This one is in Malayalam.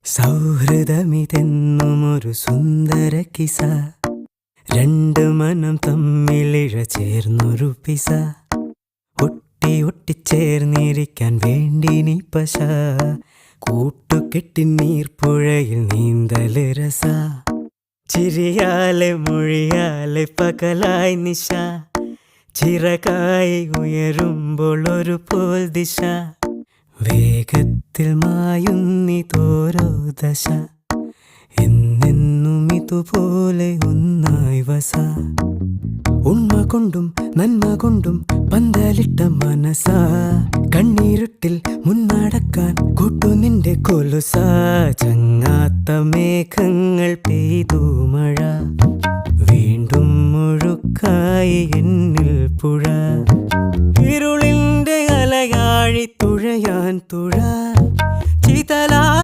സൗഹൃദമിതെന്നുമൊരു സുന്ദര കിസ, രണ്ട് മനം തമ്മിലിഴ ചേർന്നൊരു പിസ, ഒട്ടി ഒട്ടിച്ചേർന്നിരിക്കാൻ വേണ്ടി നീ പശ, കൂട്ടുകെട്ടി നീർപ്പുഴയിൽ നീന്തല് രസ, ചിരിയാലെ മൊഴിയാലെ പകലായി നിശ, ചിറകായി ഉയരുമ്പോൾ ഒരു പോൽ ദിശ, വേഗത്തിൽ മായുന്നിതോരോ ദശ, എന്നെന്നും ഇതുപോലെ ഒന്നായി വസ, ഉണ്മ കൊണ്ടും നന്മ കൊണ്ടും പന്തലിട്ട മനസ, കണ്ണീരുട്ടിൽ മുന്നടക്കാൻ കൂട്ടു നിന്റെ കൊലുസ, ചങ്ങാത്ത മേഘങ്ങൾ പെയ്തു മഴ, വീണ്ടും മുഴുക്കായി എന്നിൽ പുഴ, ഇരുളിന്റെ അലയാഴി തുഴയാൻ തുഴ.